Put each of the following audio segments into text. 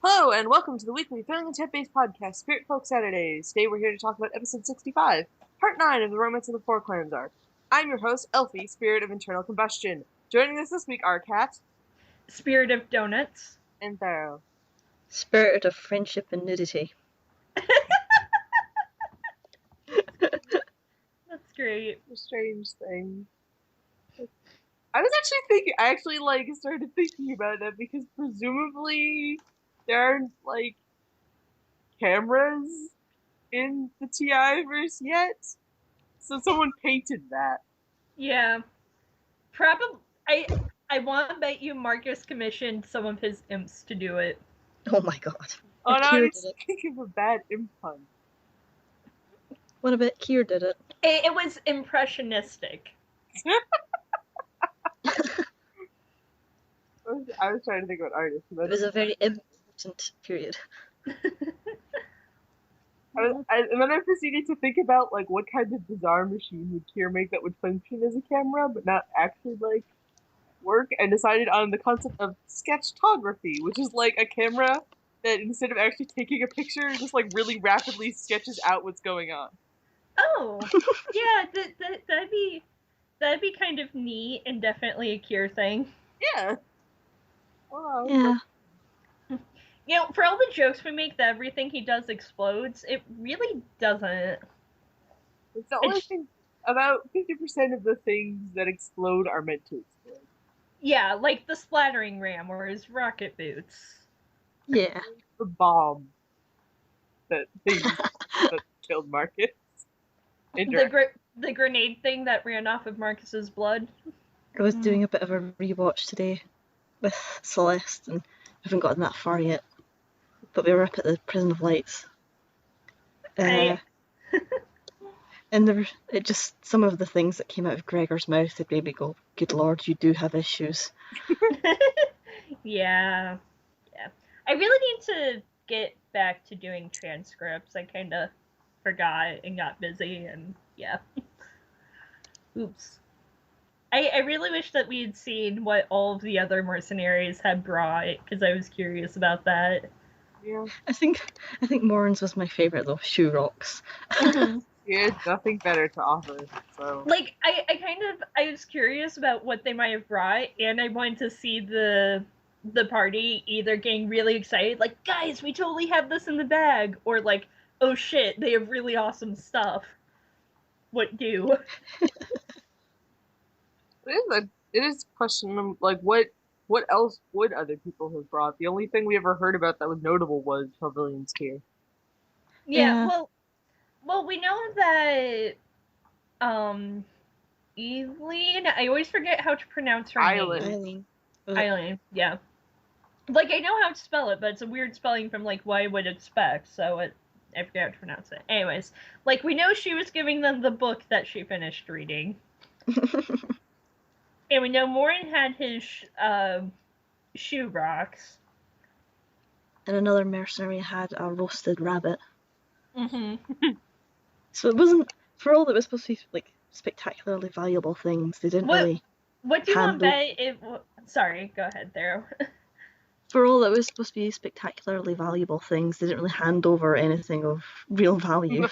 Hello, and welcome to the weekly feeling intent-based podcast, Spiritfolk Saturdays. Today we're here to talk about episode 65, part 9 of the Romance of the Four Clans arc. I'm your host, Elfie, Spirit of Internal Combustion. Joining us this week are Kat, Spirit of Donuts, and Thero. Spirit of friendship and nudity. That's great. A strange thing. I was actually thinking, started thinking about that because presumably there aren't, cameras in the TI-verse yet. So someone painted that. Yeah. Probably. I want to bet you Marcus commissioned some of his imps to do it. Oh my god. Oh no, Kier I think of a bad imp pun. What about Kier did it? It was impressionistic. I was trying to think about artists. It was a very important period. And then I proceeded to think about what kind of bizarre machine would Kier make that would function as a camera, but not actually work, and decided on the concept of sketchtography, which is a camera that instead of actually taking a picture, just really rapidly sketches out what's going on. Oh, yeah, that'd be kind of neat and definitely a Kier thing. Yeah. Wow. Yeah. You know, for all the jokes we make that everything he does explodes, it really doesn't. It's the only thing. About 50% of the things that explode are meant to explode. Yeah, like the splattering ram or his rocket boots. Yeah. The bomb that killed Marcus. The grenade thing that ran off of Marcus's blood. I was doing a bit of a rewatch today with Celeste and haven't gotten that far yet. But we were up at the Prison of Lights. And some of the things that came out of Gregor's mouth that made me go, good lord, you do have issues. Yeah. I really need to get back to doing transcripts. I kind of forgot and got busy, and yeah. Oops. I really wish that we had seen what all of the other mercenaries had brought, because I was curious about that. Yeah. I think Morin's was my favourite though, Shoe Rocks. He had nothing better to offer, so... I was curious about what they might have brought, and I wanted to see the party either getting really excited, like, guys, we totally have this in the bag, or oh shit, they have really awesome stuff. What do? It is questionable, what else would other people have brought? The only thing we ever heard about that was notable was Pavilions here. Yeah. Well, we know that, Eileen, I always forget how to pronounce her name. Eileen, yeah. I know how to spell it, but it's a weird spelling from, what I would expect, so I forget how to pronounce it. Anyways, we know she was giving them the book that she finished reading. And we know Morin had his, shoe rocks. And another mercenary had a roasted rabbit. Mm-hmm. So it wasn't, for all that it was supposed to be, spectacularly valuable things, they didn't really... What do you want to bet Sorry, go ahead, Thero. For all that was supposed to be spectacularly valuable things, they didn't really hand over anything of real value.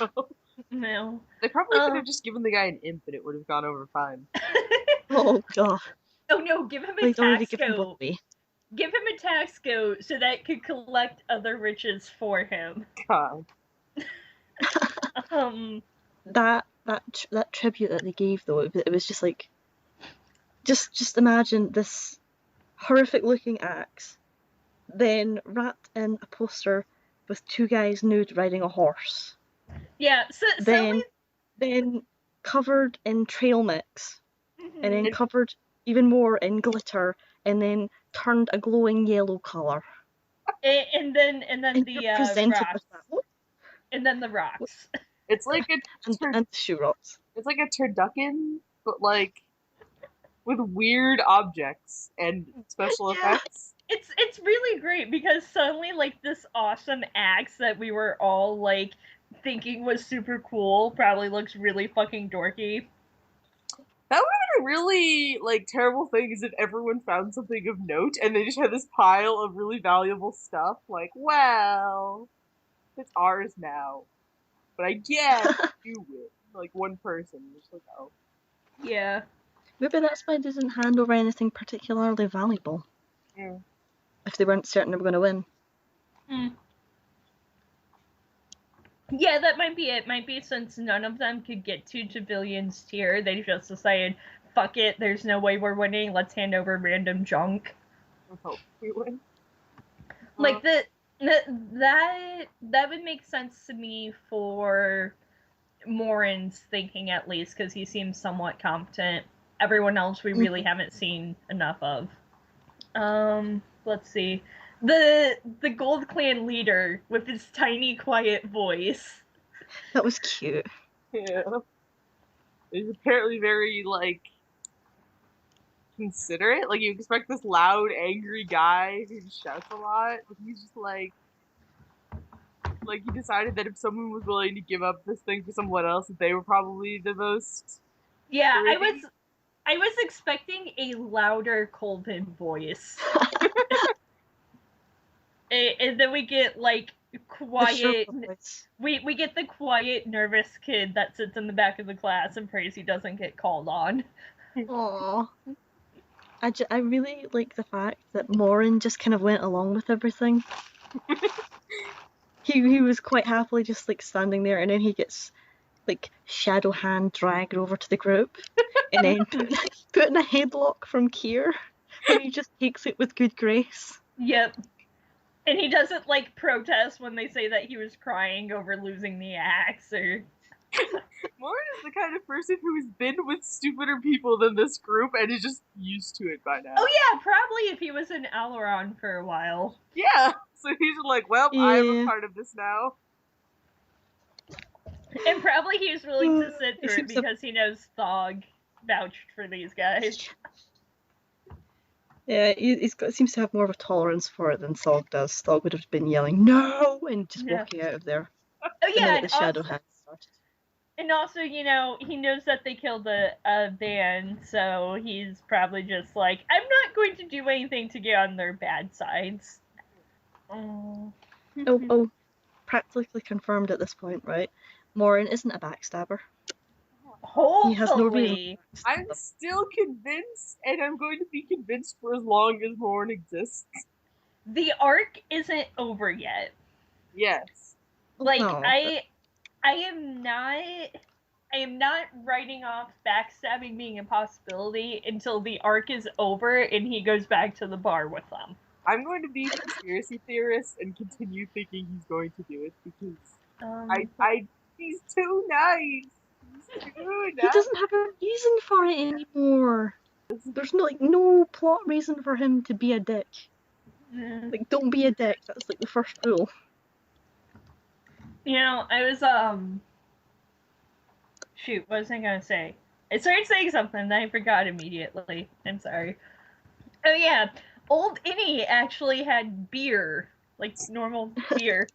No. They probably could have just given the guy an imp and it would have gone over fine. Oh god. Oh no, give him a tax coat. Give him a tax coat so that it could collect other riches for him. God. That tribute that they gave though, it was just just imagine this horrific looking axe, then wrapped in a poster with two guys nude riding a horse. Yeah, then covered in trail mix, and then covered even more in glitter, and then turned a glowing yellow colour. And then the rocks. And then the rocks. It's like and shoe rocks. It's like a turducken, but with weird objects and special effects. It's really great because suddenly this awesome axe that we were all thinking was super cool probably looks really fucking dorky. That would have been really like terrible thing is if everyone found something of note and they just had this pile of really valuable stuff. Like, well, it's ours now, but I guess you win. Like one person, just like, oh, Yeah. Maybe that's why they didn't hand over anything particularly valuable. yeah. If they weren't certain they were going to win. Yeah, that might be it. Might be since none of them could get to Billion's tier, they just decided, fuck it, there's no way we're winning, let's hand over random junk. I hope we win. Like, that would make sense to me for Morin's thinking, at least, because he seems somewhat competent. Everyone else we really haven't seen enough of. Let's see. The Gold Clan leader with his tiny, quiet voice. That was cute. Yeah. He's apparently very, like, considerate. Like, you expect this loud, angry guy who just shouts a lot, but he's just like he decided that if someone was willing to give up this thing for someone else, that they were probably the most. Yeah, worthy. I was expecting a louder Colvin voice. And then we get, like, quiet. We get the quiet, nervous kid that sits in the back of the class and prays he doesn't get called on. Aww. I really like the fact that Morin just kind of went along with everything. he was quite happily just like standing there, and then he gets like shadow hand dragged over to the group, and then put in a headlock from Kier, and he just takes it with good grace. Yep. And he doesn't, like, protest when they say that he was crying over losing the axe, or... Morin is the kind of person who has been with stupider people than this group and is just used to it by now. Oh yeah, probably if he was in Aileron for a while. Yeah, so he's like, well, I'm a part of this now. And probably he's willing to sit through it because he knows Thog vouched for these guys. Yeah, seems to have more of a tolerance for it than Thog does. Thog would have been yelling, no! And just walking out of there. Oh yeah, the shadow hand started. And also, you know, he knows that they killed a band, so he's probably just like, I'm not going to do anything to get on their bad sides. Oh, practically confirmed at this point, right? Morin isn't a backstabber. Hopefully. He has no reason. I'm still convinced, and I'm going to be convinced for as long as Morin exists. The arc isn't over yet. Yes. Like, no, I am not writing off backstabbing being a possibility until the arc is over and he goes back to the bar with them. I'm going to be a conspiracy theorist and continue thinking he's going to do it because he's too nice. He doesn't have a reason for it anymore. There's no plot reason for him to be a dick. Like, don't be a dick. That's like the first rule. You know, I was shoot, what was I gonna say? I started saying something, then I forgot immediately. I'm sorry. Oh yeah, Old Innie actually had beer, like normal beer.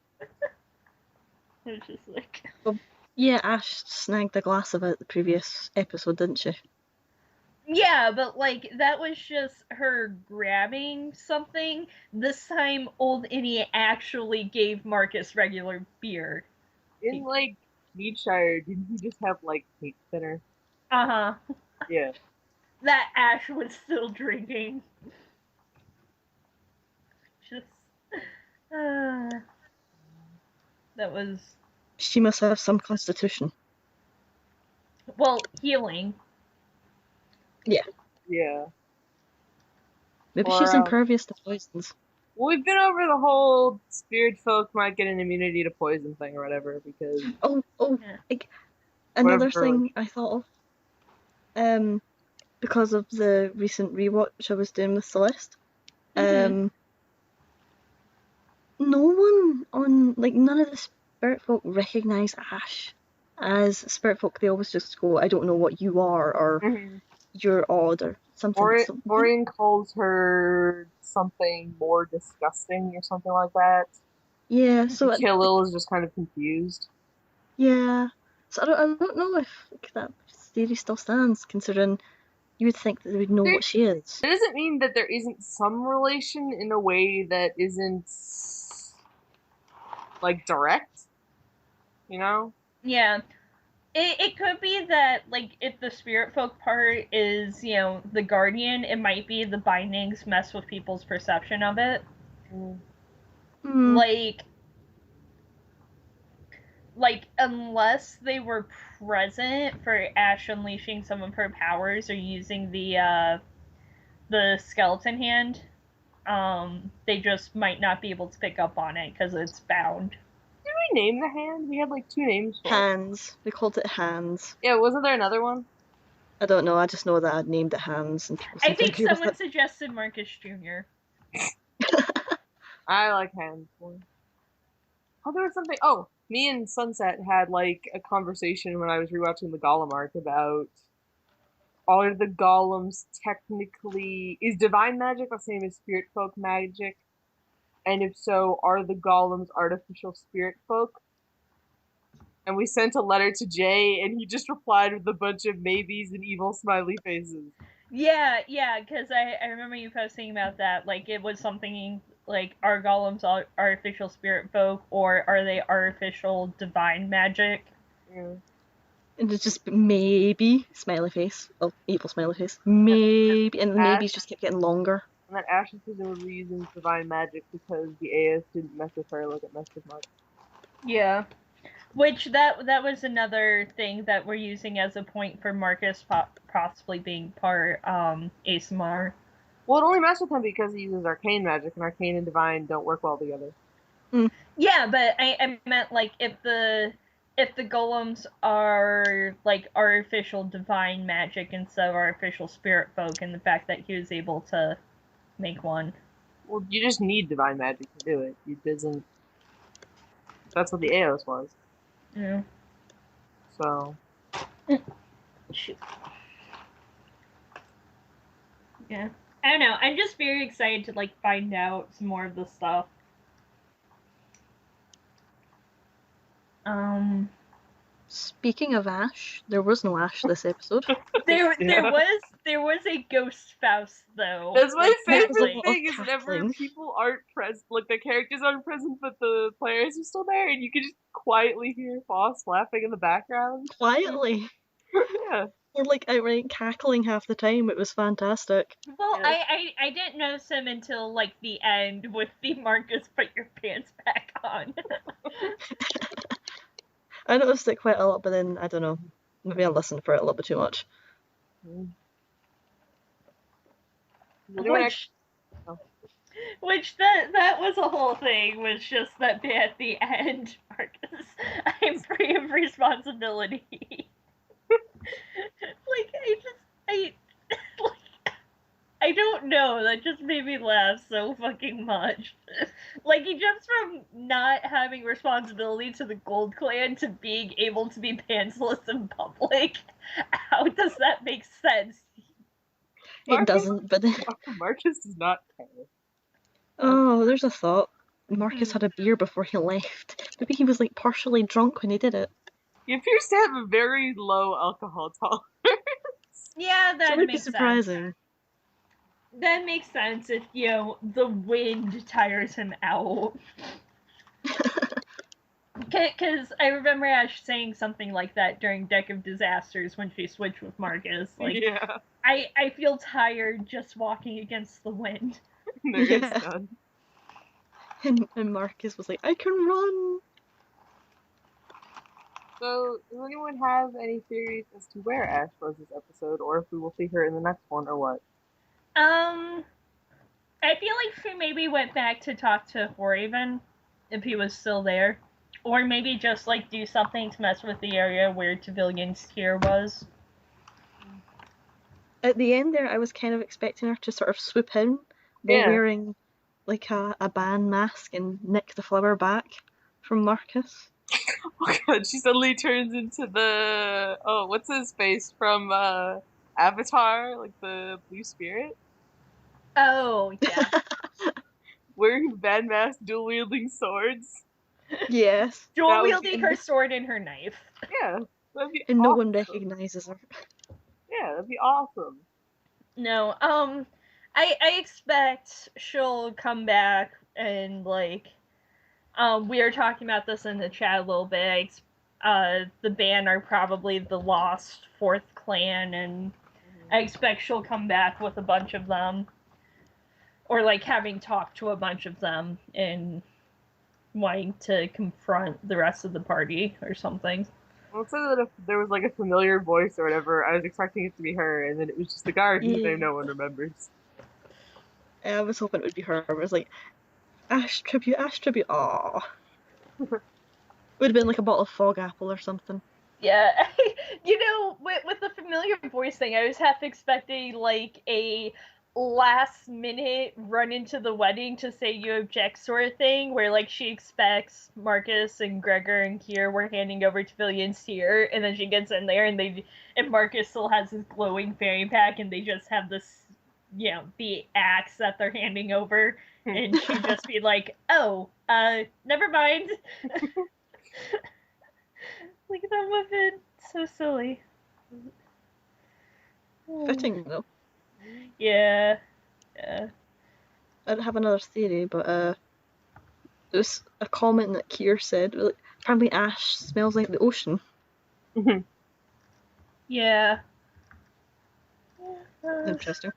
It was just like. Well, yeah, Ash snagged a glass of it the previous episode, didn't she? Yeah, but like that was just her grabbing something. This time, Old Innie actually gave Marcus regular beer. In like Meadshire, didn't he just have like paint thinner? Uh-huh. Yeah. That Ash was still drinking. Just that was. She must have some constitution. Well, healing. Yeah. Yeah. Maybe she's impervious to poisons. Well, we've been over the whole Spiritfolk might get an immunity to poison thing or whatever because. Like, another thing I thought of, because of the recent rewatch I was doing with Celeste, no one on none of the Spiritfolk recognize Ash as Spiritfolk. They always just go, I don't know what you are, or you're odd, or something. Maureen calls her something more disgusting or something like that. Yeah, so Khalil is just kind of confused. Yeah, so I don't know if that theory still stands, considering You would think that they would know what she is. That doesn't mean that there isn't some relation in a way that isn't like direct, you know? Yeah. It could be that, like, if the Spiritfolk part is, you know, the Guardian, it might be the bindings mess with people's perception of it. Hmm. Like, unless they were present for Ash unleashing some of her powers or using the skeleton hand, they just might not be able to pick up on it because it's bound. Did we name the hand? We had like 2 names for it. Hands. We called it Hands. Yeah, wasn't there another one? I don't know. I just know that I'd named it Hands, and people I seem to think agree with someone it. suggested Marcus Jr. I like hands more. Oh, there was something. Oh, me and Sunset had like a conversation when I was rewatching the Golem arc about are the golems technically is divine magic the same as spirit folk magic? And if so, are the golems artificial spirit folk? And we sent a letter to Jay, and he just replied with a bunch of maybes and evil smiley faces. Yeah, because I remember you posting about that. Like, it was something like, are golems artificial spirit folk, or are they artificial divine magic? Yeah. And it's just maybe smiley face. Oh, evil smiley face. Maybe. And the maybes just kept getting longer. And that Ash is presumably using divine magic because the AS didn't mess with her like it messed with Mark. Yeah. Which, that was another thing that we're using as a point for Marcus possibly being part ASMR. Well, it only messed with him because he uses arcane magic, and arcane and divine don't work well together. Yeah, but I meant, like, if the golems are like artificial divine magic instead of artificial spirit folk, and the fact that he was able to make one. Well, you just need divine magic to do it. It doesn't. That's what the Eos was. Yeah. So. Shoot. Yeah. I don't know. I'm just very excited to like find out some more of the stuff. Speaking of Ash, there was no Ash this episode. There was a ghost Faust though. That's my favorite like, thing is whenever people aren't present, like the characters aren't present, but the players are still there, and you can just quietly hear Foss laughing in the background. Quietly. Yeah. Or like outright cackling half the time. It was fantastic. Well, yeah. I didn't notice him until like the end with the Marcus put your pants back on. I noticed it quite a lot, but then I don't know. Maybe I listened for it a little bit too much. Which that was a whole thing, was just that bit at the end, Marcus, I'm free of responsibility. I don't know, that just made me laugh so fucking much. Like, he jumps from not having responsibility to the Gold Clan to being able to be pantsless in public. How does that make sense? It doesn't, but then... Marcus does not care. Oh, there's a thought. Marcus had a beer before he left. Maybe he was like partially drunk when he did it. He appears to have a very low alcohol tolerance. Yeah, that would makes be surprising. Sense. That makes sense if, you know, the wind tires him out. Because I remember Ash saying something like that during Deck of Disasters when she switched with Marcus. Like, yeah. I feel tired just walking against the wind. There is none. And Marcus was like, I can run! So, does anyone have any theories as to where Ash was this episode, or if we will see her in the next one, or what? I feel like she maybe went back to talk to Horaven, if he was still there. Or maybe just, like, do something to mess with the area where Tavillian's tier was. At the end there, I was kind of expecting her to sort of swoop in while wearing, like, a band mask and nick the flower back from Marcus. Oh god, she suddenly turns into the... Oh, what's his face from Avatar? Like, the blue spirit? Oh, yeah. Wearing band mask, dual-wielding swords. Yes. Dual-wielding her sword and her knife. Yeah, that'd be and awesome. No one recognizes her. Yeah, that'd be awesome. No. I expect she'll come back and like we were talking about this in the chat a little bit. The band are probably the lost fourth clan, and I expect she'll come back with a bunch of them, or like having talked to a bunch of them and wanting to confront the rest of the party or something. Well, it said that if there was like a familiar voice or whatever, I was expecting it to be her, and then it was just the guard whose name no one remembers. I was hoping it would be her. It was like, Ash tribute, aww. Would have been like a bottle of fog apple or something. Yeah, you know, with the familiar voice thing, I was half expecting like a last minute run into the wedding to say you object sort of thing, where like she expects Marcus and Gregor and Kier were handing over civilians here, and then she gets in there and Marcus still has his glowing fairy pack, and they just have this, you know, the axe that they're handing over, and she'd just be like, oh, never mind. Like, that would have been so silly. Fitting though. Yeah. I don't have another theory, but it was a comment that Kier said. Like, apparently, Ash smells like the ocean. Yeah. Interesting.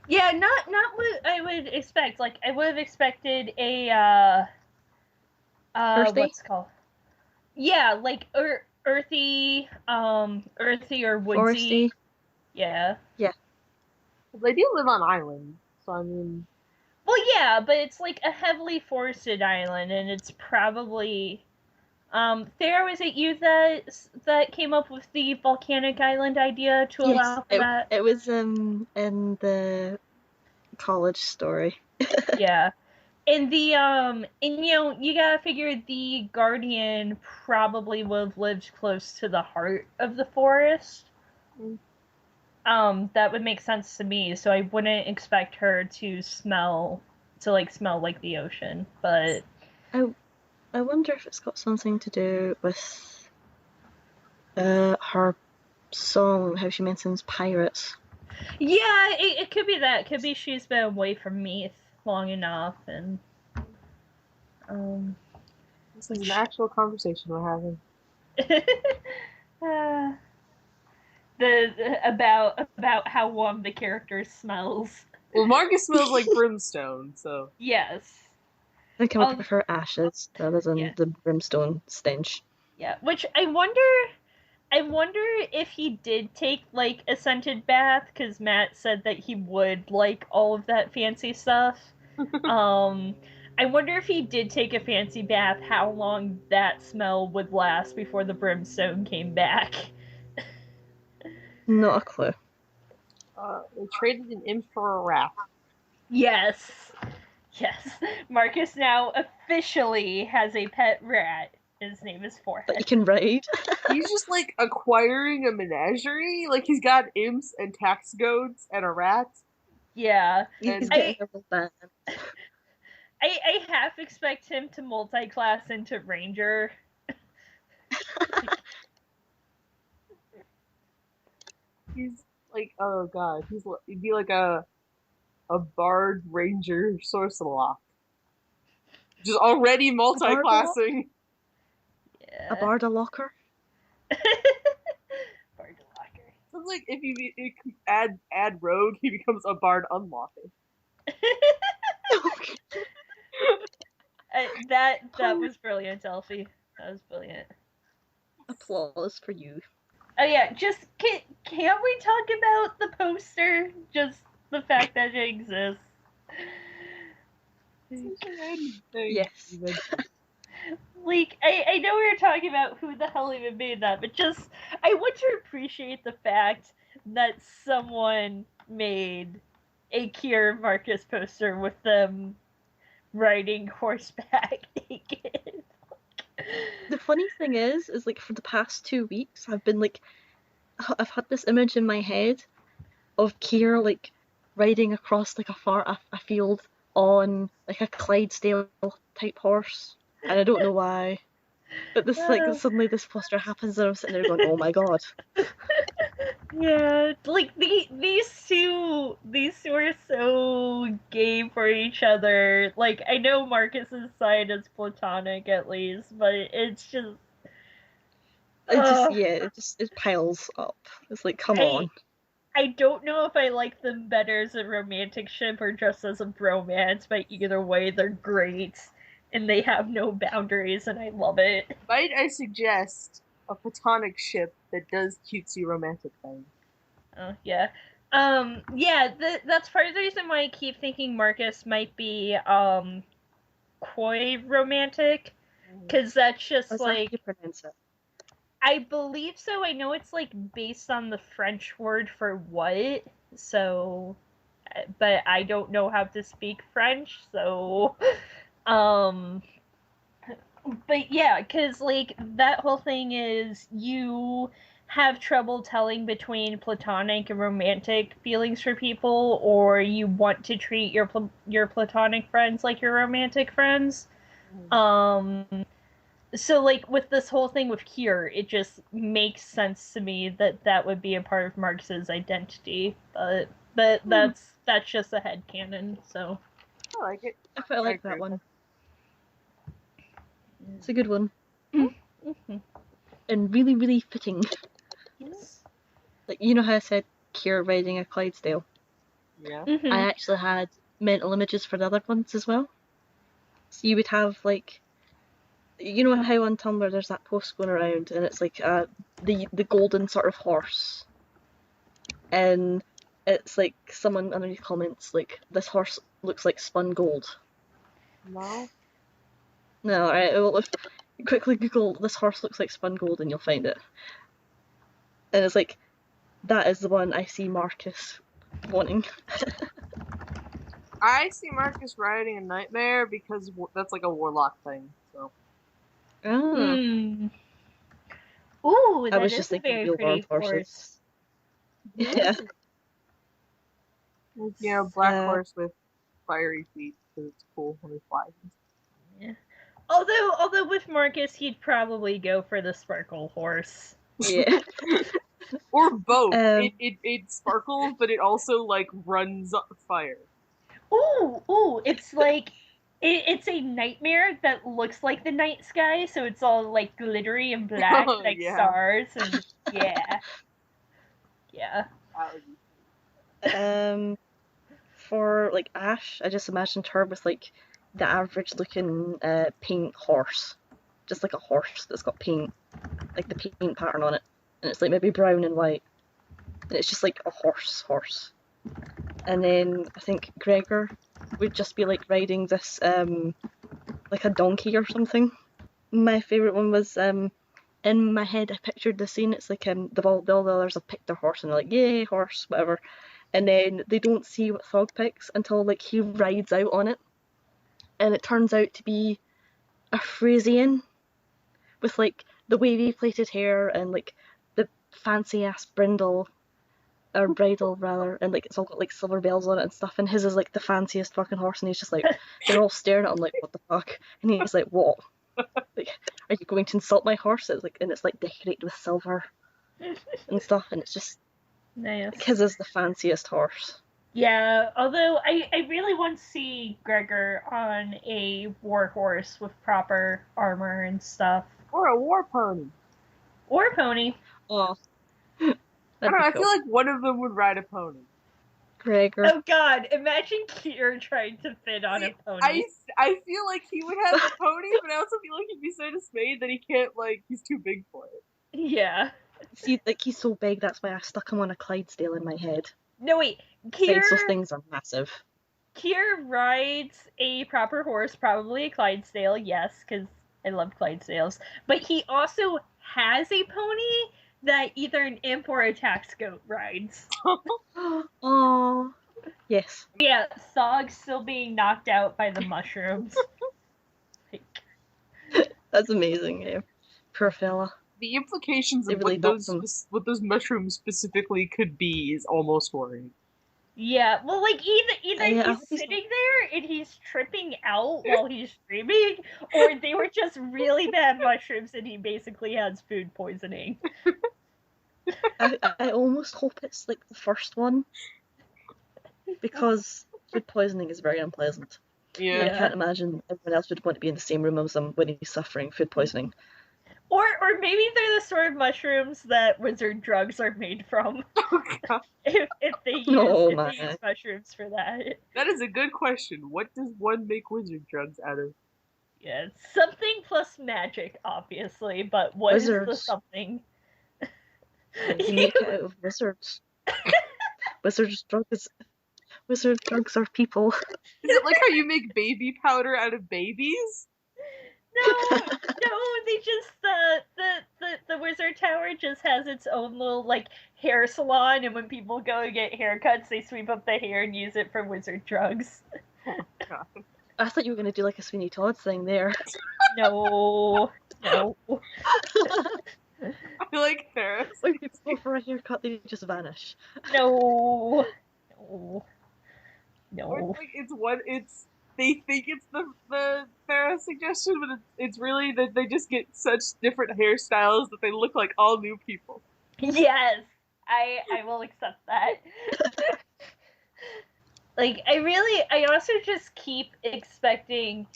Yeah, not what I would expect. Like, I would have expected a Earthy? what's it called? Yeah, like earthy or woodsy. Foresty. Yeah. They do live on islands, so I mean. Well, yeah, but it's like a heavily forested island, and it's probably. Thera, was it you that came up with the volcanic island idea to allow for that? It was in the college story. Yeah. And and you know, you gotta figure the Guardian probably would have lived close to the heart of the forest. That would make sense to me, so I wouldn't expect her to smell like the ocean, but I wonder if it's got something to do with her song, how she mentions pirates. Yeah, it could be that. It could be she's been away from Meath long enough, and This is an actual conversation we're having. About how one of the characters smells. Well, Marcus smells like brimstone, so. Yes. I think I would prefer ashes rather than the brimstone stench. Yeah, which I wonder if he did take like a scented bath, because Matt said that he would like all of that fancy stuff. I wonder if he did take a fancy bath, how long that smell would last before the brimstone came back. Not a clue. They traded an imp for a rat. Yes. Marcus now officially has a pet rat. His name is Forehead. That you can ride. He's just like acquiring a menagerie. Like he's got imps and tax goats and a rat. Yeah. He's getting a real band. I half expect him to multi-class into Ranger. He's like, oh god, he'd be like a bard ranger sorcerer. Just already multi-classing. Yeah. A barda locker. Bard locker. Sounds like if you add rogue, he becomes a bard unlocker. That was brilliant, Elfie. That was brilliant. Applause for you. Oh yeah, just can't we talk about the poster? Just the fact that it exists. Yes. Like, I know we were talking about who the hell even made that, but just, I want to appreciate the fact that someone made a Kier Marcus poster with them riding horseback naked. The funny thing is like for the past 2 weeks, I've had this image in my head of Kier like riding across like a field on like a Clydesdale type horse, and I don't know why. But this like suddenly this poster happens and I'm sitting there going, oh my god. Yeah, like these two are so gay for each other. Like I know Marcus's side is platonic at least, but it's just it piles up. It's like, come I on. I don't know if I like them better as a romantic ship or just as a bromance, but either way they're great and they have no boundaries and I love it. Might I suggest a platonic ship that does cutesy romantic things? Yeah. Yeah, that's part of the reason why I keep thinking Marcus might be coy romantic, because that's just Is that how like you pronounce it? I believe so. I know it's like based on the French word for what, so but I don't know how to speak French, so um but yeah, because like that whole thing is you have trouble telling between platonic and romantic feelings for people, or you want to treat your platonic friends like your romantic friends. Um, so like with this whole thing with Kier, it just makes sense to me that that would be a part of Marx's identity, but that's just a headcanon. So I like it. I quite like agree that with one. It's a good one. mm-hmm. And really, really fitting. Yes. Like, you know how I said Kier riding a Clydesdale? Yeah. Mm-hmm. I actually had mental images for the other ones as well. So you would have, like, you know how on Tumblr there's that post going around and it's like the golden sort of horse. And it's like someone underneath comments, like, this horse looks like spun gold. No. No, alright, well, if quickly Google this horse looks like spun gold and you'll find it. And it's like, that is the one I see Marcus wanting. I see Marcus riding a nightmare because that's like a warlock thing. So Ah, Mm. Ooh, I that was just is a thinking very real world pretty horse. horses. Yeah. black Uh, horse with fiery feet because it's cool when he flies. Yeah. Although with Marcus, he'd probably go for the sparkle horse. yeah. Or both. Um, It sparkles, but it also like runs fire. Ooh, it's like it's a nightmare that looks like the night sky, so it's all like glittery and black Oh like yeah, stars, and yeah, yeah. that would be. um, for like Ash, I just imagined her with like the average looking paint horse, just like a horse that's got paint, like the paint pattern on it, and it's like maybe brown and white, and it's just like a horse. And then I think Gregor would just be like riding this like a donkey or something. My favourite one was in my head I pictured the scene. It's like all the others have picked their horse and they're like, yay, horse, whatever. And then they don't see what Thog picks until like he rides out on it. And it turns out to be a Frisian with like the wavy plaited hair and like the fancy ass brindle or bridle rather, and like it's all got like silver bells on it and stuff. And his is like the fanciest fucking horse, and he's just like they're all staring at him like, what the fuck? And he's like, what? Like, are you going to insult my horse? It's like, and it's like decorated with silver and stuff, and it's just Nice. like, his is the fanciest horse. Yeah, although I really want to see Gregor on a war horse with proper armor and stuff. Or a war pony. Or a pony. Oh, I don't that'd know. be I cool. feel like one of them would ride a pony. Gregor. Oh god, imagine Kier trying to fit on a pony. I feel like he would have a pony, but I also feel like he'd be so dismayed that he can't like he's too big for it. Yeah. See, like he's so big, that's why I stuck him on a Clydesdale in my head. No wait, Besides, those things are massive. Kier rides a proper horse, probably a Clydesdale, yes, because I love Clydesdales. But he also has a pony that either an imp or a tax goat rides. Oh, yes. Yeah, Thog's still being knocked out by the mushrooms. That's amazing. Yeah. Poor fella. The implications They of really dumped him. what those mushrooms specifically could be is almost worrying. Yeah, well, like either Yeah, he's sitting there and he's tripping out while he's streaming, or they were just really bad mushrooms and he basically has food poisoning. I almost hope it's like the first one, because food poisoning is very unpleasant. Yeah. And I can't imagine everyone else would want to be in the same room as him when he's suffering food poisoning. Or maybe they're the sort of mushrooms that wizard drugs are made from. Oh, God. If they use mushrooms for that. That is a good question. What does one make wizard drugs out of? Yeah, something plus magic, obviously, but what is the something? You make it out of wizards. Wizard drugs are people. Is it like how you make baby powder out of babies? No, they just the wizard tower just has its own little like hair salon, and when people go get haircuts, they sweep up the hair and use it for wizard drugs. Oh, God. I thought you were going to do like a Sweeney Todd thing there. No. I like Theros. When people go for a haircut, they just vanish. No. Or it's like they think it's the Theros suggestion, but it's really that they just get such different hairstyles that they look like all new people. Yes, I will accept that. Like, I also just keep expecting,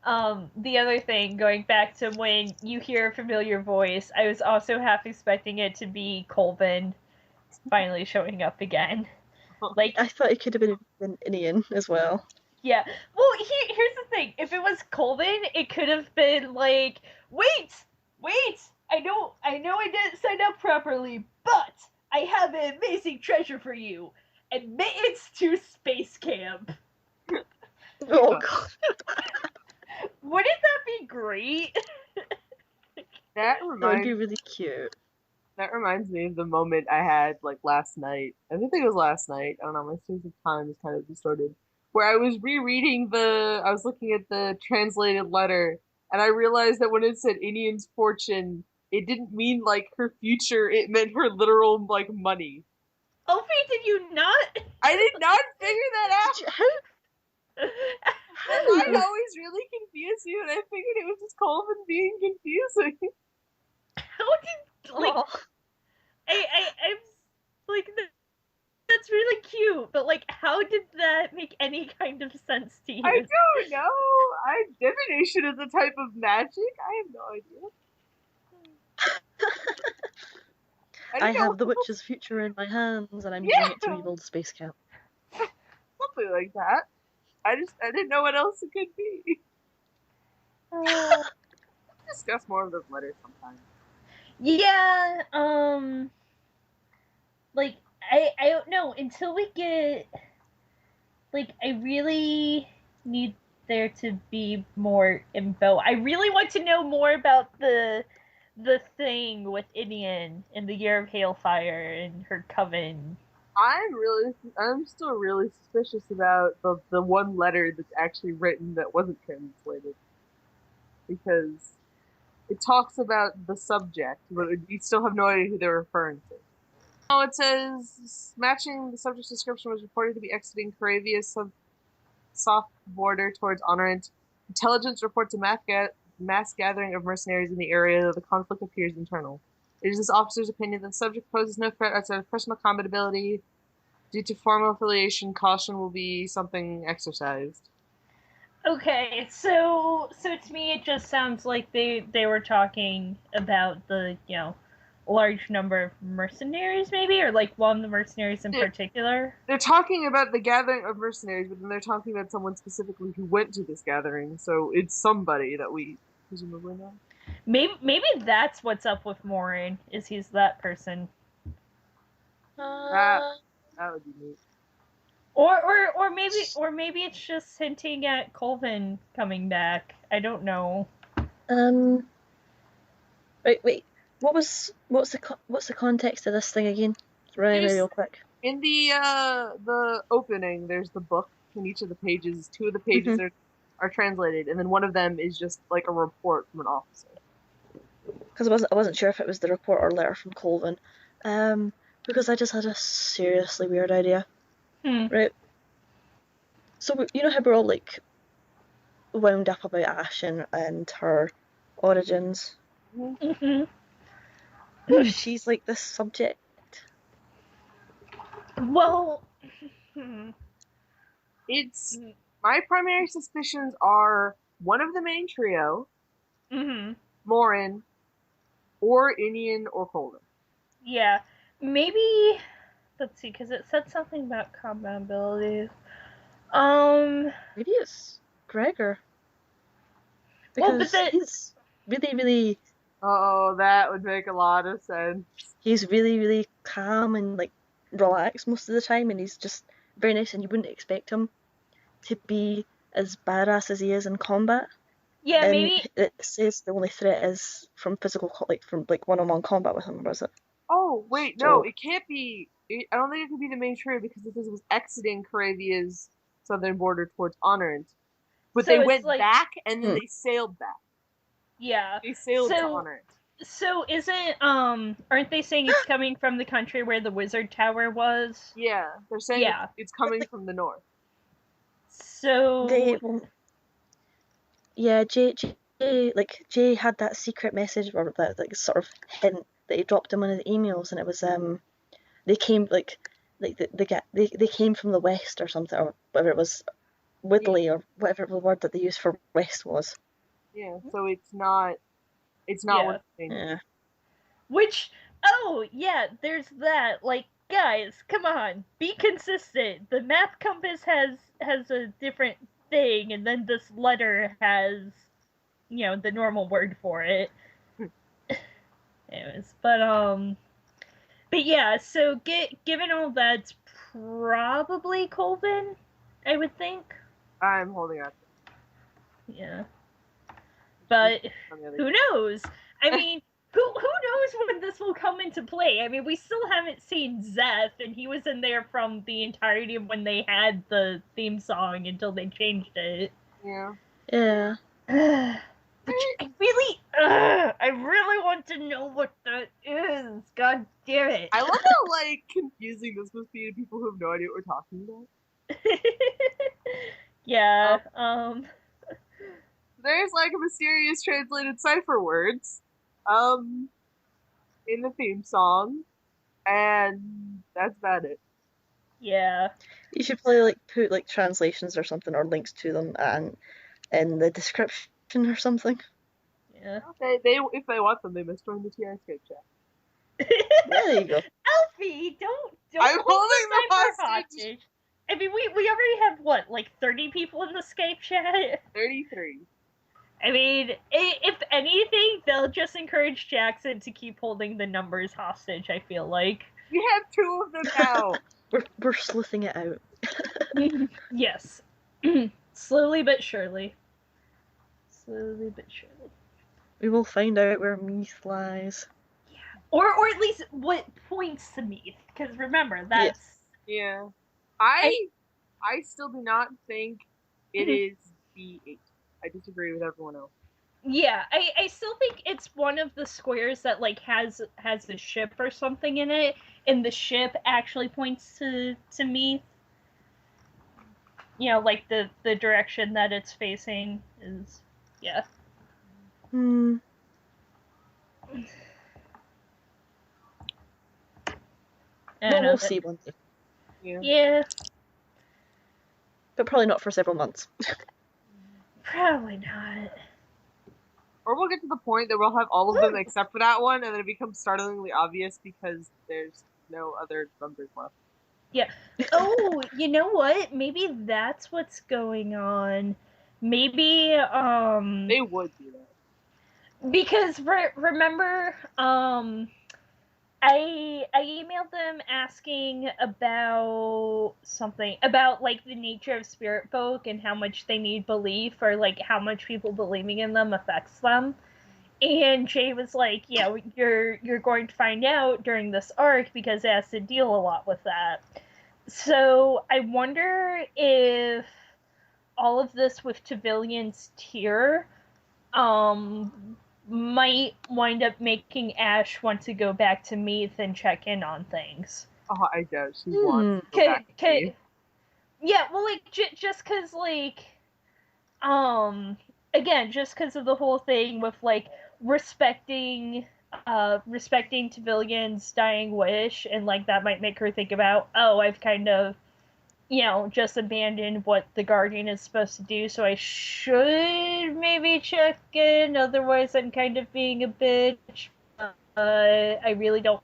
the other thing, going back to when you hear a familiar voice, I was also half expecting it to be Colvin finally showing up again. Like, I thought it could have been Inian as well. Yeah. Well, here's the thing. If it was Colvin, it could have been like, wait! I know I didn't sign up properly, but I have an amazing treasure for you. Admittance to space camp. Oh, God. Wouldn't that be great? That would be really cute. That reminds me of the moment I had like last night. I think it was last night. I don't know, my sense of time is kind of distorted. Where I was I was looking at the translated letter, and I realized that when it said Inian's fortune, it didn't mean like her future, it meant her literal like money. Opie, did you not? I did not figure that out. How? That line always really confused me, and I figured it was just Colvin being confusing. How did, like, I'm like, that's really cute, but like, how did that make any kind of sense to you? I don't know. Divination is a type of magic. I have no idea. I have the witch's future in my hands, and I'm using it to rebuild the space camp. Something like that. I didn't know what else it could be. Discuss more of those letters sometime. Yeah, like, I don't know, until we get, like, I really need there to be more info. I really want to know more about the thing with Inian in the Year of Hailfire and her coven. I'm still really suspicious about the one letter that's actually written that wasn't translated, because it talks about the subject, but we still have no idea who they're referring to. Oh, it says matching the subject's description was reported to be exiting Caravia's soft border towards Honorant. Intelligence reports a mass gathering of mercenaries in the area, though the conflict appears internal. It is this officer's opinion that the subject poses no threat outside of personal combat ability. Due to formal affiliation, caution will be something exercised. Okay, so to me it just sounds like they were talking about the, large number of mercenaries, maybe, or like one of the mercenaries in particular. They're talking about the gathering of mercenaries, but then they're talking about someone specifically who went to this gathering, so it's somebody that we presumably know. Maybe that's what's up with Morin, is he's that person. That would be neat. Or maybe it's just hinting at Colvin coming back. I don't know. Wait. What's the context of this thing again? Remind me real quick. In the opening, there's the book, and each of the pages, two of the pages are translated, and then one of them is just like a report from an officer. Because I wasn't sure if it was the report or letter from Colvin, because I just had a seriously weird idea. Right. So you know how we're all like wound up about Ash and her origins. Mm-hmm. What if she's like this subject Well, It's my primary suspicions are one of the main trio, Morin, or Inian or Colden. yeah, maybe. Let's see, because it said something about combat abilities. Maybe it's Gregor. Because he's really, really. Oh, that would make a lot of sense. He's really, really calm and like relaxed most of the time, and he's just very nice, and you wouldn't expect him to be as badass as he is in combat. Yeah, and maybe it says the only threat is from physical, from like one-on-one combat with him, was it? Oh, wait, no, it can't be. I don't think it could be the main trio because it was exiting Caravia's southern border towards Honorant. But so they it's went like, back and then they sailed back. Yeah. They sailed to So Honorant. so isn't aren't they saying it's coming from the country where the wizard tower was? Yeah, they're saying Yeah. it's coming from the north. So Yeah, Jay had that secret message or that like sort of hint that he dropped in one of the emails, and it was they came they came from the west or something, or whatever it was, Widley or whatever the word that they used for west was. Yeah, so it's not Yeah. what you think. Yeah. Which, yeah, there's that. Like, guys, come on, be consistent. The map compass has a different thing, and then this letter has, the normal word for it. Anyways, but yeah. So given all that's probably Colvin, I would think. I'm holding out. Yeah. But who knows? I mean, who knows when this will come into play? I mean, we still haven't seen Zeth, and he was in there from the entirety of when they had the theme song until they changed it. Yeah. Yeah. I really want to know what that is. God damn it! I love how confusing this must be to people who have no idea what we're talking about. Yeah. There's a mysterious translated cipher words, in the theme song, and that's about it. Yeah. You should probably put translations or something or links to them and in the description or something. Yeah. They if they want them, they must join the TI Skype chat. Yeah, there you go. Elfie, don't I'm holding the them hostage. I mean, we already have what, 30 people in the Skype chat? 33. I mean, if anything, they'll just encourage Jackson to keep holding the numbers hostage, I feel like. We have 2 of them now. We're sleuthing it out. Yes. Slowly but surely. Slowly but surely. We will find out where Meath lies. Yeah. Or at least what points to Meath, because remember, that's... Yeah. I still do not think it is B8. I disagree with everyone else. Yeah, I still think it's one of the squares that has a ship or something in it, and the ship actually points to Meath. The direction that it's facing is, yeah. Well, we'll see one day. Yeah. But probably not for several months. Probably not. Or we'll get to the point that we'll have all of them except for that one, and then it becomes startlingly obvious because there's no other numbers left. Yeah. Oh, you know what? Maybe that's what's going on. Maybe, They would do that. Because, remember, I emailed them asking about something, about, the nature of Spiritfolk and how much they need belief, or, how much people believing in them affects them. And Jay was like, yeah, you're going to find out during this arc because it has to deal a lot with that. So I wonder if all of this with Tavillion's tear might wind up making Ash want to go back to Meath and check in on things. Oh, I doubt she wants to go back to Meath. Yeah, well, just because, again, just because of the whole thing with, respecting respecting Tavillian's dying wish, and like that might make her think about, oh, I've kind of, just abandoned what the Guardian is supposed to do, so I should maybe check in, otherwise I'm kind of being a bitch, I really don't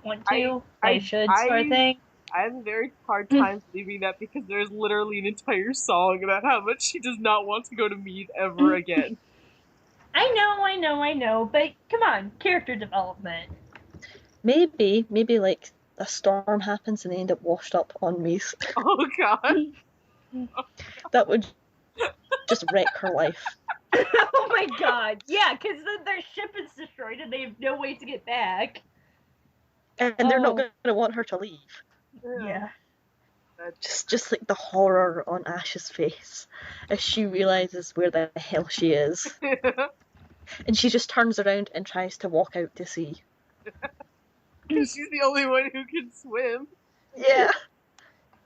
want to, I should, sort of thing. I have a very hard time believing that because there's literally an entire song about how much she does not want to go to Meath ever again. I know, but come on, character development. Maybe like a storm happens and they end up washed up on Meath. Oh god. That would just wreck her life. Oh my god, yeah, because then their ship is destroyed and they have no way to get back. And they're not going to want her to leave. Yeah. Just like the horror on Ash's face as she realizes where the hell she is. And she just turns around and tries to walk out to sea. Because she's the only one who can swim. Yeah.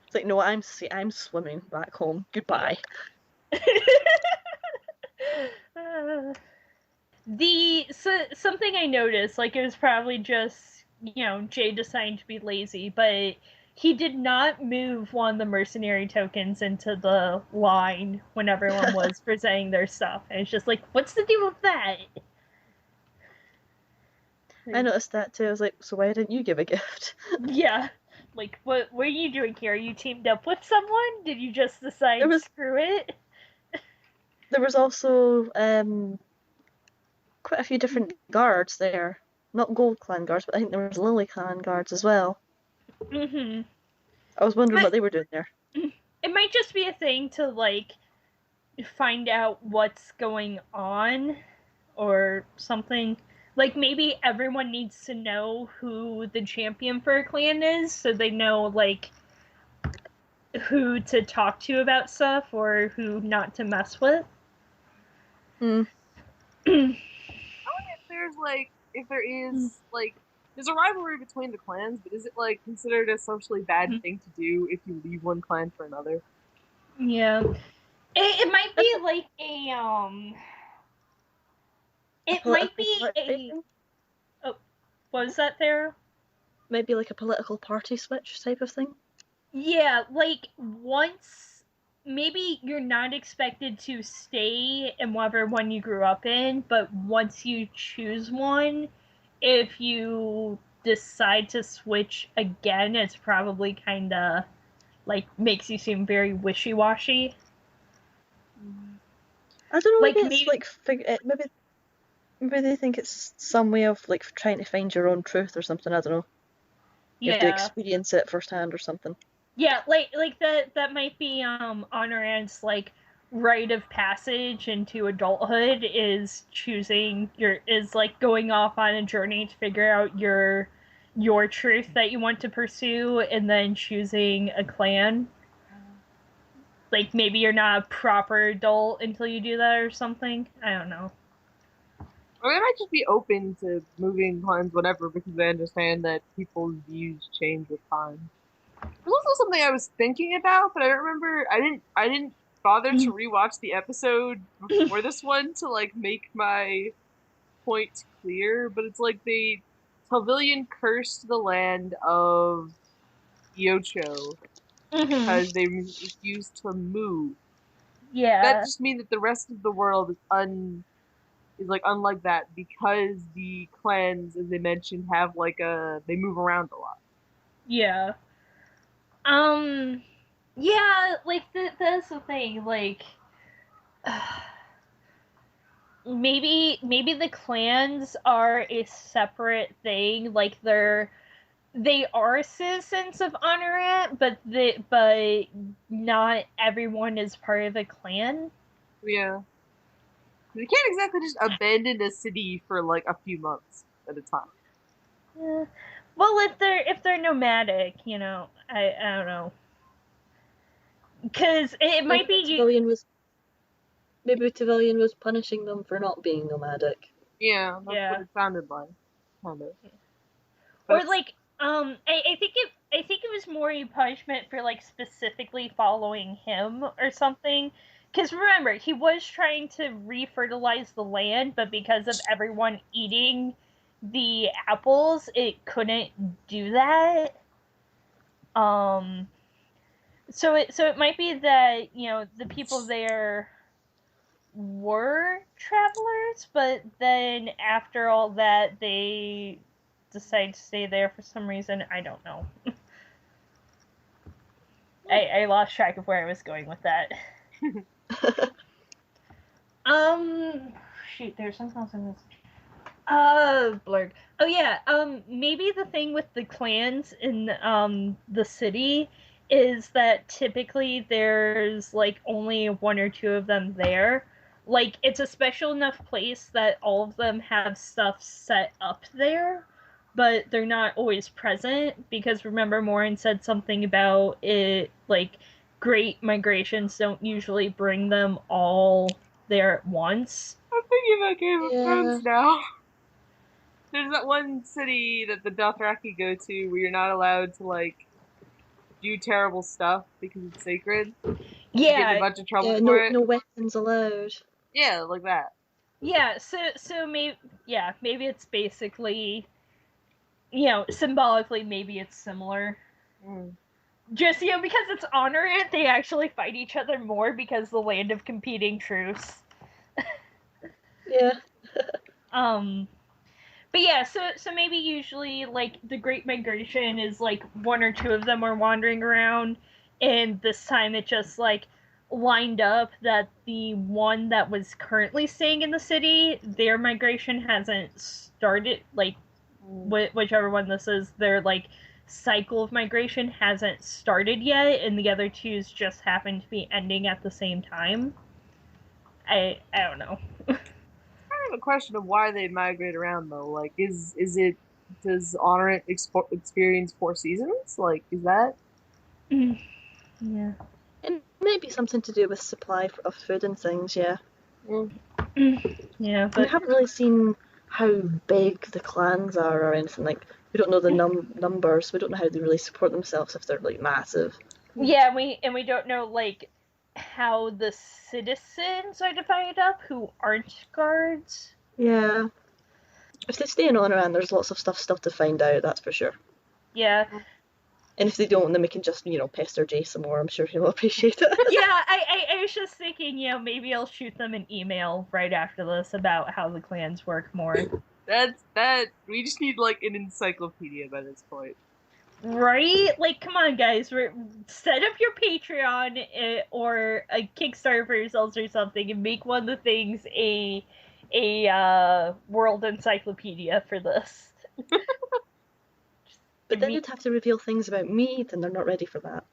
It's like, no, I'm swimming back home. Goodbye. Something I noticed, like, it was probably just, Jay deciding to be lazy, but he did not move one of the mercenary tokens into the line when everyone was presenting their stuff. And it's just like, what's the deal with that? I noticed that too. I was like, so why didn't you give a gift? Yeah. Like, what are you doing here? Are you teamed up with someone? Did you just decide, screw it? There was also quite a few different guards there. Not Gold Clan guards, but I think there was Lily Clan guards as well. Mm-hmm. I was wondering what they were doing there. It might just be a thing to, like, find out what's going on or something. Like, maybe everyone needs to know who the champion for a clan is, so they know, like, who to talk to about stuff or who not to mess with. I wonder if there's, like, there's a rivalry between the clans, but is it, like, considered a socially bad thing to do if you leave one clan for another? Yeah. It might be, like, a, it might be a... Oh, what was that, Thera? Might be like a political party switch type of thing? Yeah, like, once... Maybe you're not expected to stay in whatever one you grew up in, but once you choose one, if you decide to switch again, it's probably kind of, like, makes you seem very wishy-washy. I don't know, like, maybe it's like, maybe they think it's some way of, like, trying to find your own truth or something, I don't know. You have to experience it firsthand or something. Yeah, like that might be Honorant's, like, rite of passage into adulthood is like going off on a journey to figure out your truth that you want to pursue and then choosing a clan. Like, maybe you're not a proper adult until you do that or something. I don't know. I mean, I might just be open to moving clans whenever because I understand that people's views change with time. There's also something I was thinking about, but I don't remember. I didn't bother to rewatch the episode before this one to, like, make my point clear. But it's like Tavillian cursed the land of Iocho because they refused to move. Yeah, that just means that the rest of the world is like unlike that because the clans, as they mentioned, have like they move around a lot. Yeah. Yeah, like, that's the thing, like, maybe the clans are a separate thing, like, they are citizens of Honorant, but not everyone is part of a clan. Yeah. You can't exactly just abandon a city for, like, a few months at a time. Yeah. Well, if they're nomadic, I don't know. Because it might be Maybe Tavillian was punishing them for not being nomadic. Yeah, that's what it sounded like. Kind of. Or, like, I think it was more a punishment for, like, specifically following him or something. Because remember, he was trying to refertilize the land, but because of everyone eating the apples, it couldn't do that. So it might be that the people there were travelers, but then after all that they decide to stay there for some reason. I don't know. I lost track of where I was going with that. Shoot, there's something else in this. Blurg. Oh yeah, maybe the thing with the clans in the city is that typically there's like only one or two of them there. Like it's a special enough place that all of them have stuff set up there, but they're not always present because remember Morin said something about it like great migrations don't usually bring them all there at once. I'm thinking about Game of Yeah. Thrones now. There's that one city that the Dothraki go to where you're not allowed to like do terrible stuff because it's sacred. You get in a Yeah, bunch of trouble Yeah, for it. no weapons allowed. Yeah, like that. yeah. So maybe it's basically symbolically maybe it's similar. Mm. Just because it's honor it, they actually fight each other more because the land of competing truths. Yeah. But yeah, so maybe usually like the Great Migration is like one or two of them are wandering around, and this time it just like lined up that the one that was currently staying in the city, their migration hasn't started. Like whichever one this is, their like cycle of migration hasn't started yet, and the other two's just happen to be ending at the same time. I don't know. I have a question of why they migrate around though. Like, is it does Honorant experience 4 seasons? Like, is that? Yeah. It might be something to do with supply of food and things, yeah. Mm. Yeah, We but haven't really seen how big the clans are or anything. Like, we don't know the numbers. We don't know how they really support themselves if they're like massive. yeah, we don't know like how the citizens are divided up who aren't guards. Yeah. If they stay in Honoran, there's lots of stuff still to find out, that's for sure. Yeah. And if they don't, then we can just, pester Jay some more. I'm sure he'll appreciate it. Yeah, I was just thinking, maybe I'll shoot them an email right after this about how the clans work more. That we just need like an encyclopedia by this point. Right? Like, come on, guys. Set up your Patreon or a Kickstarter for yourselves or something and make one of the things a world encyclopedia for this. But then you'd have to reveal things about me, then they're not ready for that.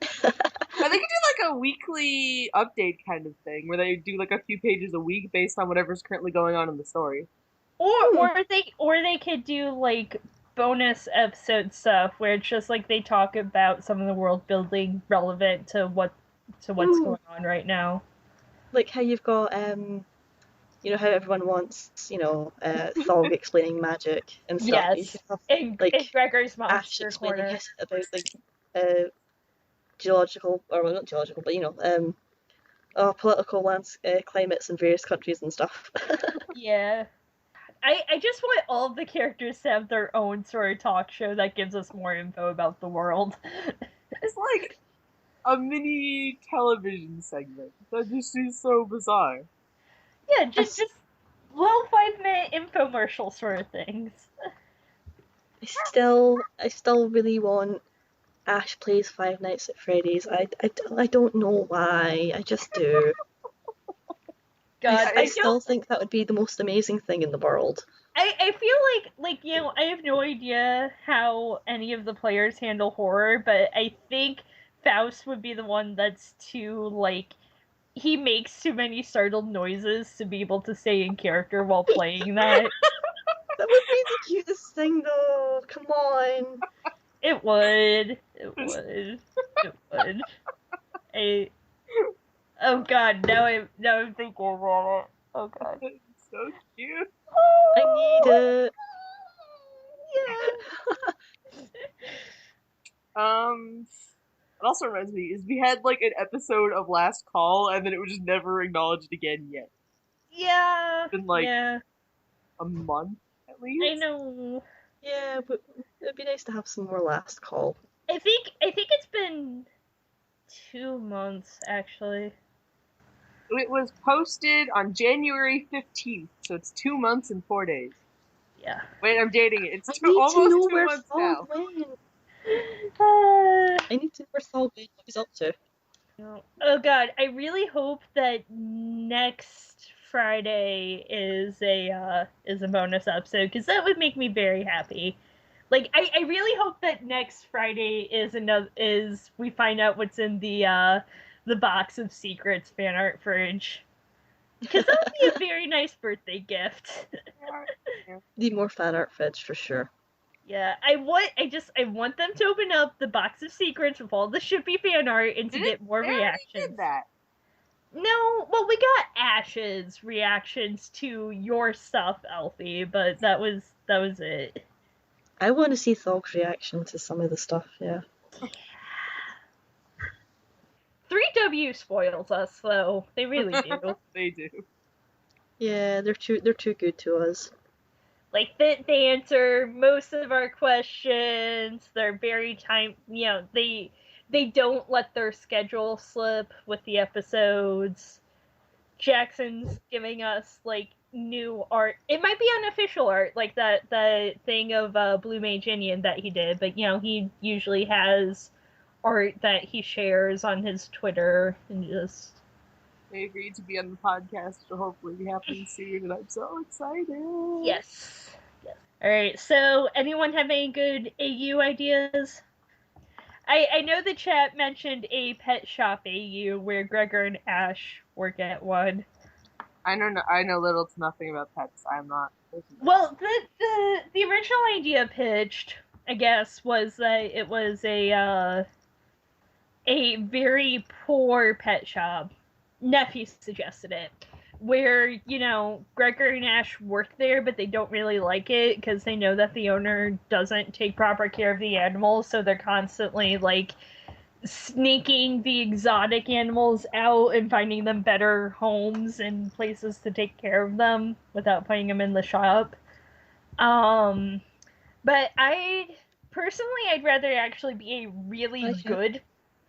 I think you do like a weekly update kind of thing where they do like a few pages a week based on whatever's currently going on in the story. Or they could do like bonus episode stuff where it's just like they talk about some of the world building relevant to what's going on right now. Like how you've got how everyone wants, Thog explaining magic and stuff. Yes. You could have In Gregor's Ash Monster explaining Corner about like geological, or well, not geological, but political climates in various countries and stuff. Yeah. I just want all of the characters to have their own sort of talk show that gives us more info about the world. It's like a mini television segment that just is so bizarre. Yeah, just little 5-minute infomercial sort of things. I still really want Ash plays Five Nights at Freddy's. I don't know why. I just do. God, I still think that would be the most amazing thing in the world. I feel like I have no idea how any of the players handle horror, but I think Faust would be the one that's too like he makes too many startled noises to be able to stay in character while playing that. That would be the cutest thing though. Come on. It would. It would. It would. Oh god, now I'm thinking about it. Oh god. It's so cute. I need it. Yeah. It also reminds me is we had like an episode of Last Call and then it was just never acknowledged again yet. Yeah. Been like yeah. a month at least. I know. Yeah, but it'd be nice to have some more last call. I think it's been 2 months actually. It was posted on January 15th, so it's 2 months and 4 days. Yeah. Wait, I'm dating it. It's I need almost to know 2 where months Thog now. went. Uh, I need to know where Thog went, what he's up to. oh god, I really hope that next Friday is a bonus episode, because that would make me very happy. Like, I really hope that next Friday is we find out what's in the box of secrets fan art fridge. Because that would be a very nice birthday gift. Need more fan art fridge for sure. Yeah, I want them to open up the box of secrets with all the shippy fan art and to get more They already reactions. did that. No, well, we got Ash's reactions to your stuff, Alfie, but that was it. I want to see Thog's reaction to some of the stuff, yeah. 3W spoils us, though. They really do. They do. Yeah, they're too good to us. Like, they answer most of our questions. They're very they don't let their schedule slip with the episodes. Jackson's giving us, like, new art. It might be unofficial art, like that thing of Blue Mage Indian that he did, but, he usually has art that he shares on his Twitter, and just... They agreed to be on the podcast, which will hopefully be happening soon, and I'm so excited. Yes. Alright, so anyone have any good AU ideas? I know the chat mentioned a pet shop AU where Gregor and Ash work at one. I know little to nothing about pets. I'm not. Well, the original idea pitched, I guess, was that it was a very poor pet shop. Nephew suggested it, where, Gregor and Ash work there, but they don't really like it because they know that the owner doesn't take proper care of the animals, so they're constantly, like, sneaking the exotic animals out and finding them better homes and places to take care of them without putting them in the shop. But I'd rather actually be a really good...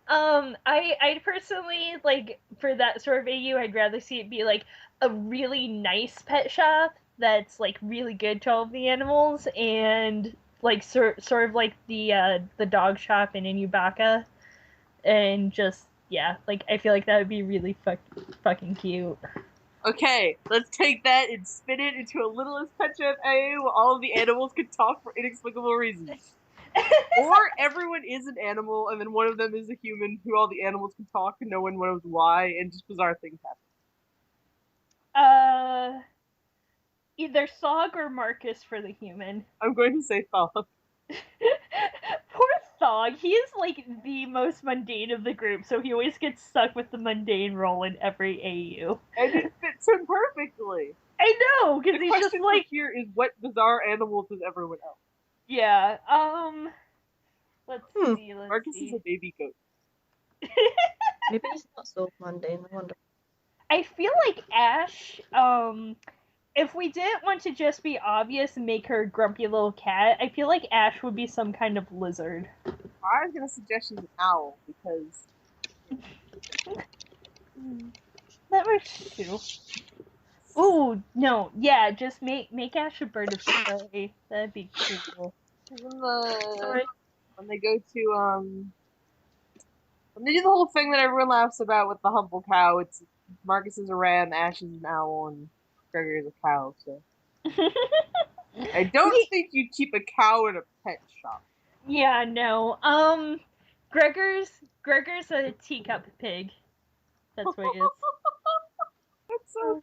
I'd personally, like, for that sort of AU, I'd rather see it be, like, a really nice pet shop that's, like, really good to all of the animals, and, like, sort of like the dog shop in Inubaka, and just, yeah, like, I feel like that would be really fucking cute. Okay, let's take that and spin it into a littlest pet shop AU where all of the animals can talk for inexplicable reasons. Or everyone is an animal, and then one of them is a human who all the animals can talk and no one knows why, and just bizarre things happen. Either Sog or Marcus for the human. I'm going to say Thog. Poor Thog. He is, like, the most mundane of the group, so he always gets stuck with the mundane role in every AU. And it fits him perfectly. I know, because he's just like... here is what bizarre animals is everyone else? Yeah, let's see. Marcus is a baby goat. Maybe he's not so mundane, I wonder. I feel like Ash, if we didn't want to just be obvious and make her a grumpy little cat, I feel like Ash would be some kind of lizard. I was gonna suggest she's an owl, because... That works too. Ooh, no, yeah, just make Ash a bird of prey. That'd be cool. When they go to, when they do the whole thing that everyone laughs about with the humble cow, it's Marcus is a ram, Ash is an owl, and Gregor is a cow, so... I don't think you'd keep a cow in a pet shop. Yeah, no. Gregor's a teacup pig. That's what it is. That's so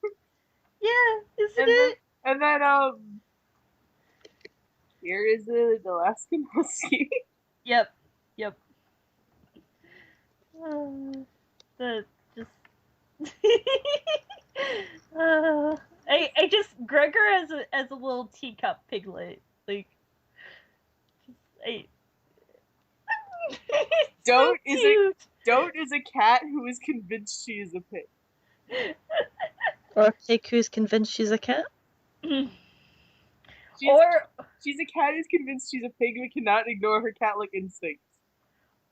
cute. Yeah, isn't it? And then, here is the Alaskan Husky. Yep. I just Gregor as a little teacup piglet, like, Don't is a cat who is convinced she is a pig. Or a pig who's convinced she's a cat. She's a cat who's convinced she's a pig but cannot ignore her cat-like instincts.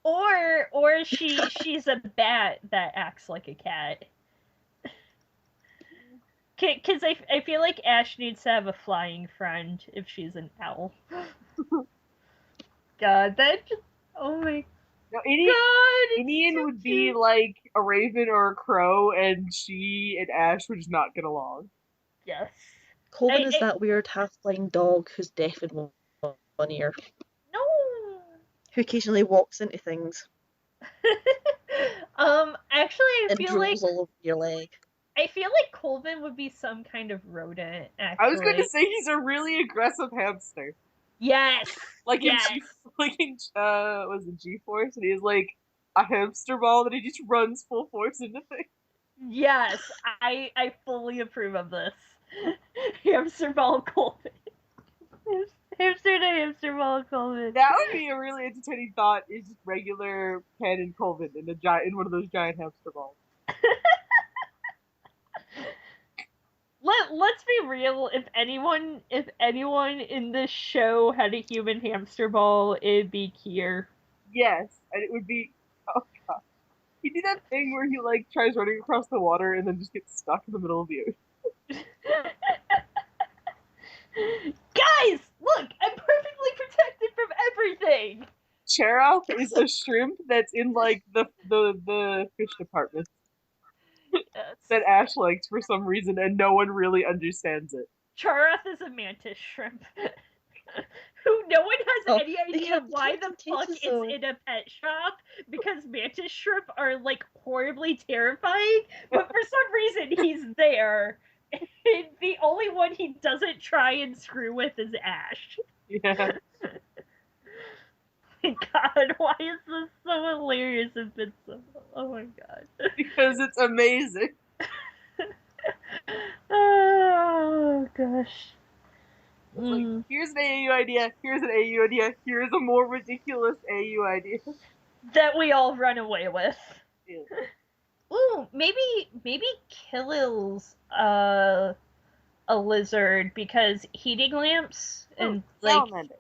Or she's a bat that acts like a cat. Because I feel like Ash needs to have a flying friend if she's an owl. God, that just... Oh my No, god! Indian so would be cute. like a raven or a crow, and she and Ash would just not get along. Yes. Colvin is that weird half-blind dog who's deaf in one ear. No! Who occasionally walks into things. Actually, and drools all over your leg. I feel like Colvin would be some kind of rodent, actually. I was going to say he's a really aggressive hamster. Yes! Like yes. Was it G-Force? And he's like a hamster ball that he just runs full force into things. Yes, I fully approve of this. Hamster ball Colvin. Hamster to hamster ball Colvin. That would be a really entertaining thought. Is just regular Pen and Colvin in one of those giant hamster balls. Let's be real. If anyone in this show had a human hamster ball, it'd be Kier. Yes, and it would be. Oh god, he did that thing where he like tries running across the water and then just gets stuck in the middle of the ocean. Guys, look! I'm perfectly protected from everything. Cheroth is a shrimp that's in like the fish department. Yes. That Ash liked for some reason, and no one really understands it. Charoth is a mantis shrimp. Who no one has any idea why the fuck it's in a pet shop, because mantis shrimp are like horribly terrifying, but for some reason he's there. And the only one he doesn't try and screw with is Ash. Yeah. God, why is this so hilarious and so... Oh my god. Because it's amazing. Oh gosh. It's like, here's an AU idea, here's an AU idea, here's a more ridiculous AU idea. That we all run away with. Yeah. Ooh, maybe Killil's a lizard, because heating lamps and salamander.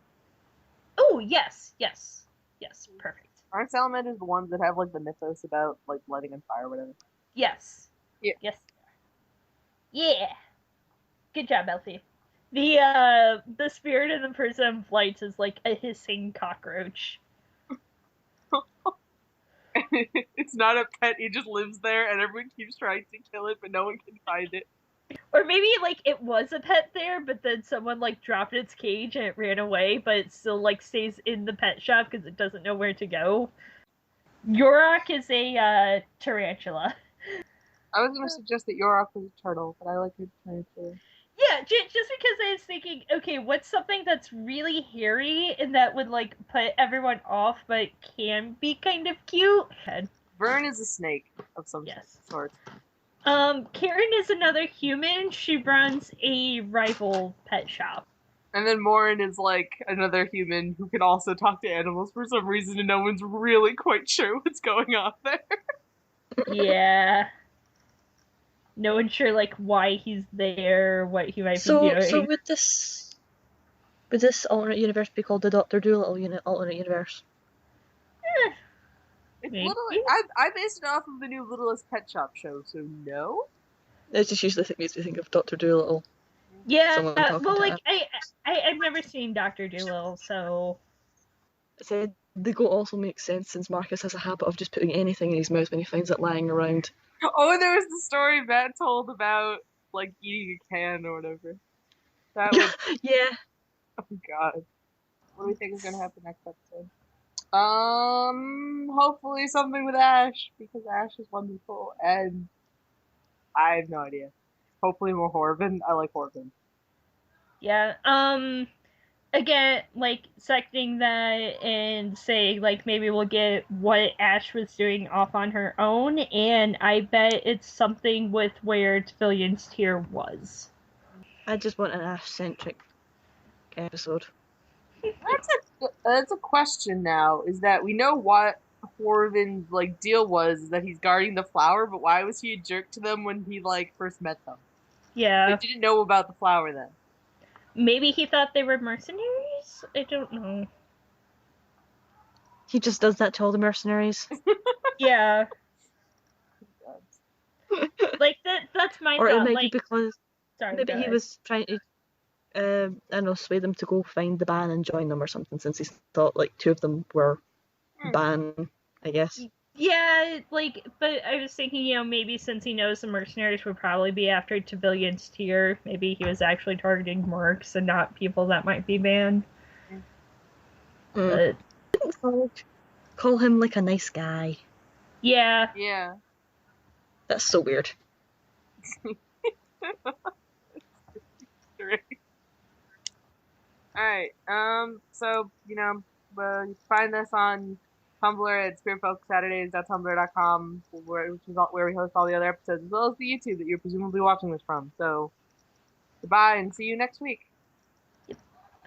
Oh, yes, perfect. Aren't salamanders the ones that have like the mythos about like lighting on fire or whatever? Yes. Yeah. Yes. Yeah. Good job, Elfie. The spirit in the Prism of Lights is like a hissing cockroach. It's not a pet, it just lives there and everyone keeps trying to kill it, but no one can find it. Or maybe like it was a pet there, but then someone like dropped its cage and it ran away, but it still like stays in the pet shop because it doesn't know where to go. Yorok is a tarantula. I was going to suggest that Yorok was a turtle, but I like a tarantula. Yeah, just because I was thinking, okay, what's something that's really hairy and that would like put everyone off, but can be kind of cute? Vern is a snake of some sort. Karen is another human. She runs a rival pet shop. And then Morin is like another human who can also talk to animals for some reason, and no one's really quite sure what's going on there. Yeah. No one's sure like why he's there, what he might be doing. So would this alternate universe be called the Doctor Dolittle alternate universe? I based it off of the new Littlest Pet Shop show, so no. It just usually makes me think of Doctor Dolittle. Yeah, well, like I've never seen Doctor Dolittle, so. So the goat also makes sense since Marcus has a habit of just putting anything in his mouth when he finds it lying around. Oh, there was the story Matt told about like eating a can or whatever. That was yeah. Oh god. What do we think is gonna happen next episode? Hopefully something with Ash, because Ash is wonderful, and I have no idea. Hopefully more Horvin. I like Horvin. Yeah, again, like, seconding that and saying, like, maybe we'll get what Ash was doing off on her own, and I bet it's something with where Tvillion's tier was. I just want an Ash-centric episode. That's a question now, is that we know what Horvin's, like, deal was, is that he's guarding the flower, but why was he a jerk to them when he, like, first met them? Yeah. They didn't know about the flower then. Maybe he thought they were mercenaries? I don't know. He just does that to all the mercenaries. Yeah. Like, that's my Or it thought. might be Like, because sorry, maybe go he ahead. was trying to, I don't know, sway them to go find the ban and join them or something, since he thought like 2 of them were ban, I guess. Yeah, like, but I was thinking, maybe since he knows the mercenaries would probably be after Tavillion's tier, maybe he was actually targeting mercs and not people that might be banned. But Call him like a nice guy. yeah. Yeah. That's so weird. Alright, so, you can find this on Tumblr at spiritfolksaturdays.tumblr.com, which is where we host all the other episodes, as well as the YouTube that you're presumably watching this from. So, goodbye and see you next week.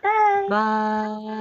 Bye. Bye.